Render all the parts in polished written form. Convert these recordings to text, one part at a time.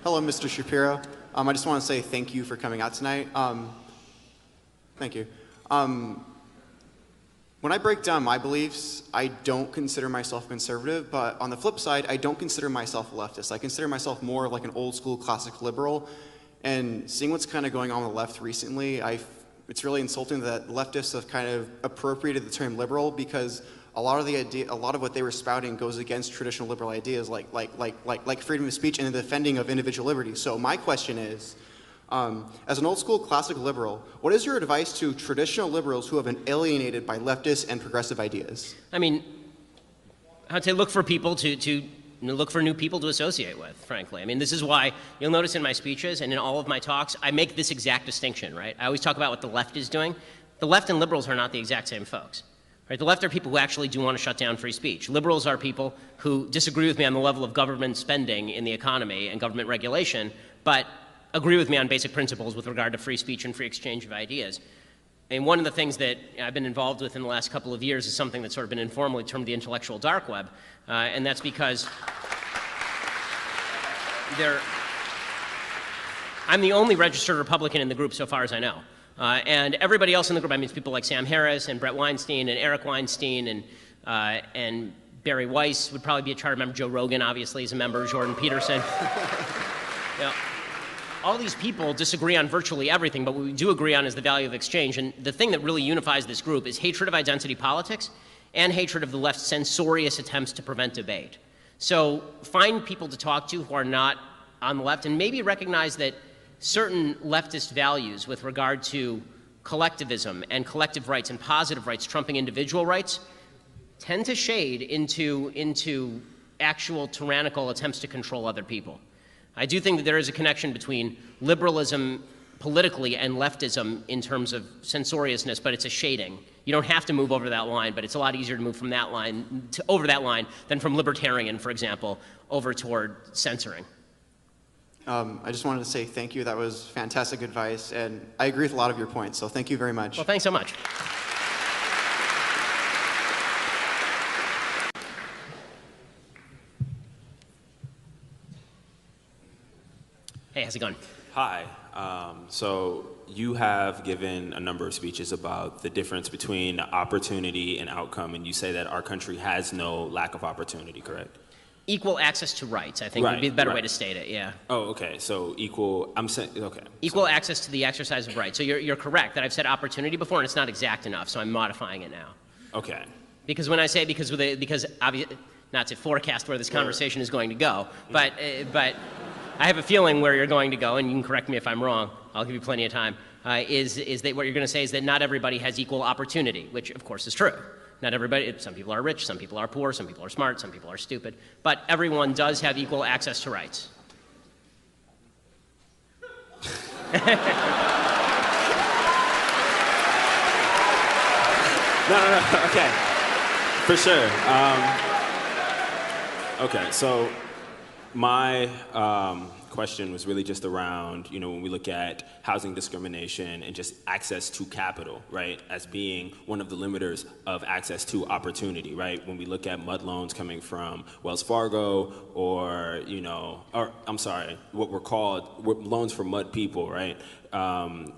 Hello, Mr. Shapiro. I just want to say thank you for coming out tonight. Thank you. When I break down my beliefs, I don't consider myself conservative, but on the flip side, I don't consider myself a leftist. I consider myself more like an old school classic liberal, and seeing what's kind of going on the left recently, it's really insulting that leftists have kind of appropriated the term liberal, because a lot of what they were spouting goes against traditional liberal ideas like freedom of speech and the defending of individual liberty. So my question is, as an old school classic liberal, what is your advice to traditional liberals who have been alienated by leftist and progressive ideas? I mean, I'd say look for people look for new people to associate with, frankly. I mean, this is why you'll notice in my speeches and in all of my talks, I make this exact distinction, right? I always talk about what the left is doing. The left and liberals are not the exact same folks. Right? The left are people who actually do want to shut down free speech. Liberals are people who disagree with me on the level of government spending in the economy and government regulation, but agree with me on basic principles with regard to free speech and free exchange of ideas. And one of the things that I've been involved with in the last couple of years is something that's sort of been informally termed the intellectual dark web, and that's because I'm the only registered Republican in the group so far as I know. And everybody else in the group, I mean, it's people like Sam Harris and Brett Weinstein and Eric Weinstein and Barry Weiss would probably be a charter member. Joe Rogan, obviously, is a member. Jordan Peterson. You know, all these people disagree on virtually everything, but what we do agree on is the value of exchange. And the thing that really unifies this group is hatred of identity politics and hatred of the left's censorious attempts to prevent debate. So find people to talk to who are not on the left, and maybe recognize that certain leftist values with regard to collectivism and collective rights and positive rights trumping individual rights tend to shade into actual tyrannical attempts to control other people. I do think that there is a connection between liberalism politically and leftism in terms of censoriousness, but it's a shading. You don't have to move over that line, but it's a lot easier to move from that line over that line than from libertarian, for example, over toward censoring. I just wanted to say thank you. That was fantastic advice, and I agree with a lot of your points, so thank you very much. Well, thanks so much. Hey, how's it going? Hi. So you have given a number of speeches about the difference between opportunity and outcome, and you say that our country has no lack of opportunity, correct? Equal access to rights, I think, would be the better way to state it, yeah. Oh, okay. So equal, I'm saying, okay. Equal access to the exercise of rights. So you're correct that I've said opportunity before, and it's not exact enough, so I'm modifying it now. Okay. Because when I say, because obviously, not to forecast where this conversation is going to go, but I have a feeling where you're going to go, and you can correct me if I'm wrong. I'll give you plenty of time. Is that what you're going to say is that not everybody has equal opportunity, which of course is true. Not everybody, some people are rich, some people are poor, some people are smart, some people are stupid, but everyone does have equal access to rights. No, okay, for sure. Okay, so my question was really just around, when we look at housing discrimination and just access to capital, right, as being one of the limiters of access to opportunity, right? When we look at mud loans coming from Wells Fargo or, I'm sorry, what were called loans for mud people, right,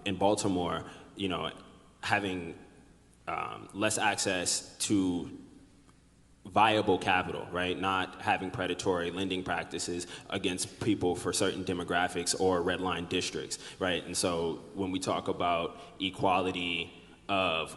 in Baltimore, having less access to viable capital, right? Not having predatory lending practices against people for certain demographics or red line districts, right? And so when we talk about equality of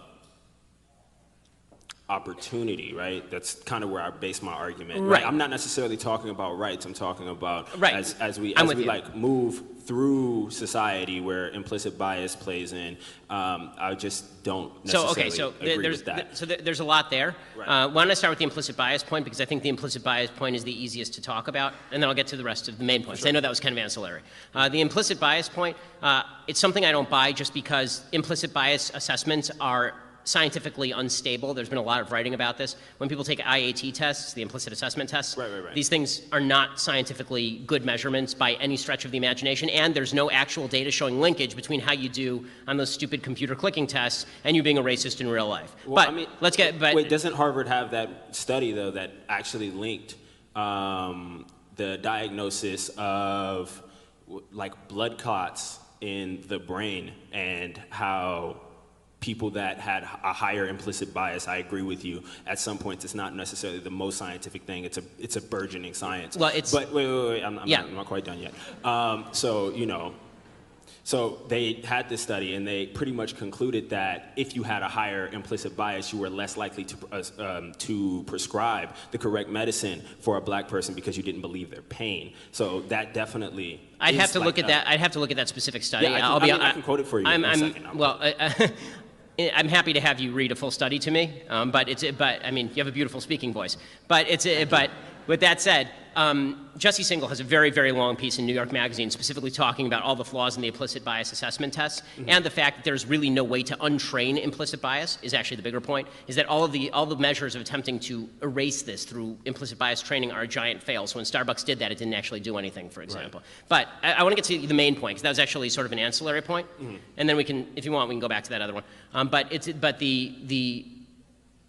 opportunity, right? That's kind of where I base my argument. Right. I'm not necessarily talking about rights. I'm talking about right. as we like move through society where implicit bias plays in. I just don't necessarily agree with that. So there's a lot there. Right. Why don't I start with the implicit bias point, because I think the implicit bias point is the easiest to talk about, and then I'll get to the rest of the main points. Sure. I know that was kind of ancillary. The implicit bias point, it's something I don't buy just because implicit bias assessments are scientifically unstable. There's been a lot of writing about this. When people take IAT tests, the implicit assessment tests, these things are not scientifically good measurements by any stretch of the imagination, and there's no actual data showing linkage between how you do on those stupid computer clicking tests and you being a racist in real life. Well, wait, doesn't Harvard have that study, though, that actually linked the diagnosis of like blood clots in the brain, and how people that had a higher implicit bias, I agree with you, at some points it's not necessarily the most scientific thing, it's a burgeoning science. Well, it's, but wait, I'm not quite done yet. So they had this study, and they pretty much concluded that if you had a higher implicit bias, you were less likely to prescribe the correct medicine for a black person because you didn't believe their pain. So that definitely. I'd have to look at that. I'd have to look at that specific study. Yeah, I can quote it for you in a second. I'm happy to have you read a full study to me, but I mean, you have a beautiful speaking voice. But with that said, Jesse Singal has a very, very long piece in New York Magazine specifically talking about all the flaws in the implicit bias assessment tests, and the fact that there's really no way to untrain implicit bias is actually the bigger point, is that all the measures of attempting to erase this through implicit bias training are a giant fail. So when Starbucks did that, it didn't actually do anything, for example. Right. But I want to get to the main point, because that was actually sort of an ancillary point, and then we can, if you want, we can go back to that other one. But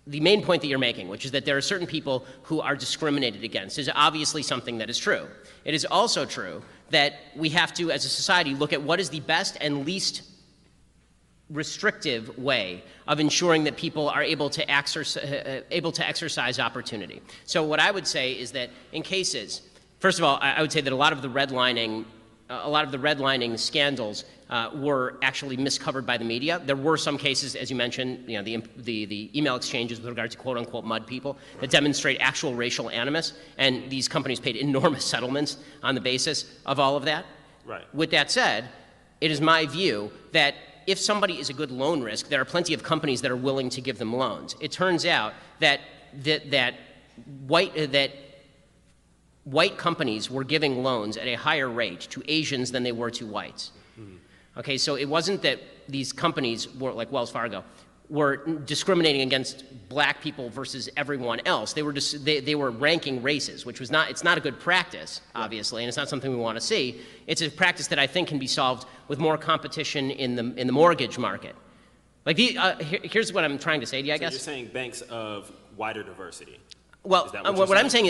the main point that you're making, which is that there are certain people who are discriminated against, is obviously something that is true. It is also true that we have to, as a society, look at what is the best and least restrictive way of ensuring that people are able to exercise opportunity. So what I would say is that in cases, first of all, I would say that a lot of the redlining scandals were actually miscovered by the media. There were some cases, as you mentioned, you know, the email exchanges with regard to quote-unquote mud people that demonstrate actual racial animus, and these companies paid enormous settlements on the basis of all of that. Right. With that said, it is my view that if somebody is a good loan risk, there are plenty of companies that are willing to give them loans. It turns out that white companies were giving loans at a higher rate to Asians than they were to whites. Okay, so it wasn't that these companies were, like Wells Fargo, were discriminating against black people versus everyone else. They were ranking races, which was it's not a good practice, obviously, and it's not something we want to see. It's a practice that I think can be solved with more competition in the mortgage market. Like here's what I'm trying to say to you, I guess. You're saying banks of wider diversity. Well, what I'm saying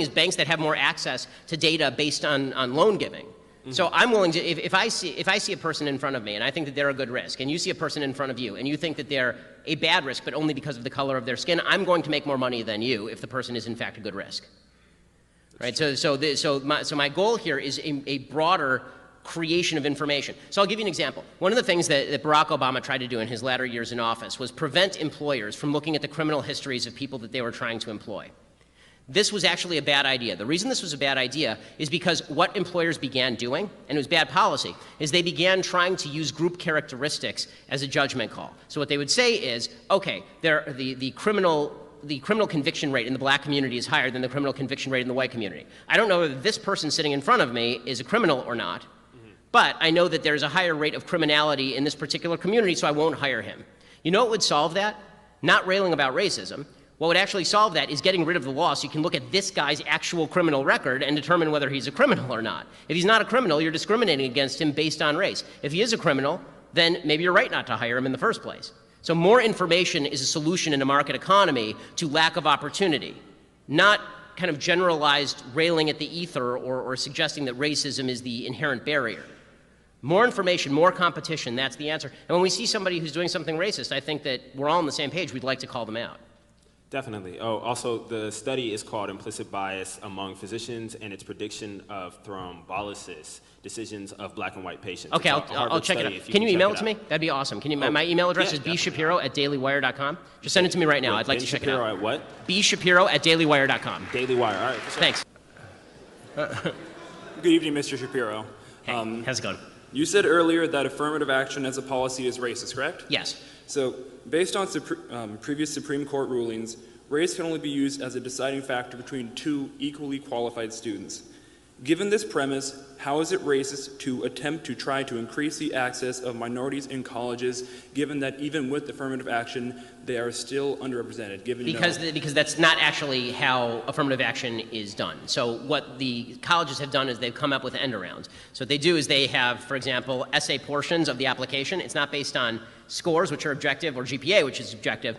is banks that have more access to data based on loan giving. So I'm willing to, if I see a person in front of me and I think that they're a good risk, and you see a person in front of you and you think that they're a bad risk but only because of the color of their skin, I'm going to make more money than you if the person is in fact a good risk. Right? So my goal here is a broader creation of information. So I'll give you an example. One of the things that Barack Obama tried to do in his latter years in office was prevent employers from looking at the criminal histories of people that they were trying to employ. This was actually a bad idea. The reason this was a bad idea is because what employers began doing, and it was bad policy, is they began trying to use group characteristics as a judgment call. So what they would say is, okay, the criminal conviction rate in the black community is higher than the criminal conviction rate in the white community. I don't know whether this person sitting in front of me is a criminal or not, but I know that there's a higher rate of criminality in this particular community, so I won't hire him. You know what would solve that? Not railing about racism. What would actually solve that is getting rid of the law so you can look at this guy's actual criminal record and determine whether he's a criminal or not. If he's not a criminal, you're discriminating against him based on race. If he is a criminal, then maybe you're right not to hire him in the first place. So more information is a solution in a market economy to lack of opportunity, not kind of generalized railing at the ether or suggesting that racism is the inherent barrier. More information, more competition, that's the answer. And when we see somebody who's doing something racist, I think that we're all on the same page. We'd like to call them out. Definitely. Oh, also, the study is called Implicit Bias Among Physicians and its Prediction of Thrombolysis, Decisions of Black and White Patients. Okay, I'll check it out. Can you email it to me? That'd be awesome. Can you? My email address is bshapiro@dailywire.com. Just send it to me right now. I'd like to check it out. Shapiro at what? bshapiro@dailywire.com. Daily Wire. All right. Thanks. Good evening, Mr. Shapiro. Hey, how's it going? You said earlier that affirmative action as a policy is racist, correct? Yes. So, based on previous Supreme Court rulings, race can only be used as a deciding factor between two equally qualified students. Given this premise, how is it racist to attempt to try to increase the access of minorities in colleges, given that even with affirmative action, they are still underrepresented? Because that's not actually how affirmative action is done. So what the colleges have done is they've come up with end arounds. So what they do is they have, for example, essay portions of the application. It's not based on scores, which are objective, or GPA, which is objective.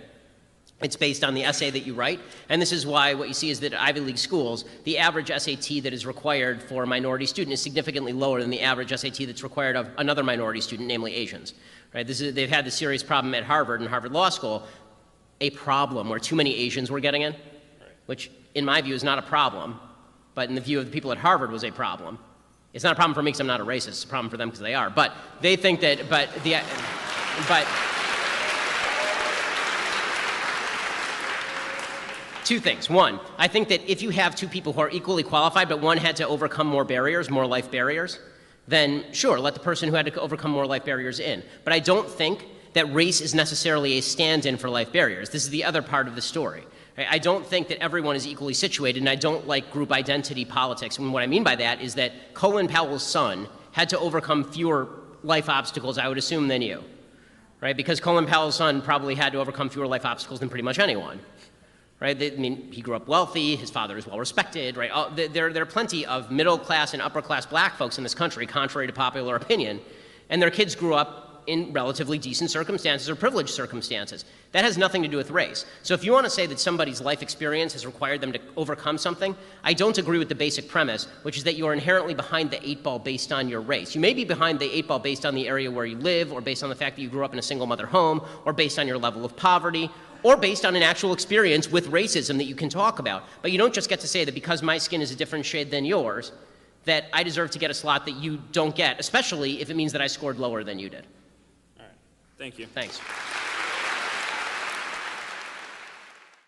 It's based on the essay that you write, and this is why what you see is that at Ivy League schools, the average SAT that is required for a minority student is significantly lower than the average SAT that's required of another minority student, namely Asians. Right? They've had this serious problem at Harvard and Harvard Law School, a problem where too many Asians were getting in, which in my view is not a problem, but in the view of the people at Harvard was a problem. It's not a problem for me because I'm not a racist, it's a problem for them because they are. But they think that, two things. One, I think that if you have two people who are equally qualified, but one had to overcome more barriers, more life barriers, then sure, let the person who had to overcome more life barriers in. But I don't think that race is necessarily a stand-in for life barriers. This is the other part of the story. I don't think that everyone is equally situated, and I don't like group identity politics. And what I mean by that is that Colin Powell's son had to overcome fewer life obstacles, I would assume, than you, right? Because Colin Powell's son probably had to overcome fewer life obstacles than pretty much anyone. Right? I mean, he grew up wealthy, his father is well respected, right? There are plenty of middle class and upper class black folks in this country, contrary to popular opinion, and their kids grew up in relatively decent circumstances or privileged circumstances. That has nothing to do with race. So if you want to say that somebody's life experience has required them to overcome something, I don't agree with the basic premise, which is that you are inherently behind the 8 ball based on your race. You may be behind the 8 ball based on the area where you live, or based on the fact that you grew up in a single mother home, or based on your level of poverty, or based on an actual experience with racism that you can talk about. But you don't just get to say that because my skin is a different shade than yours, that I deserve to get a slot that you don't get, especially if it means that I scored lower than you did. All right. Thank you. Thanks.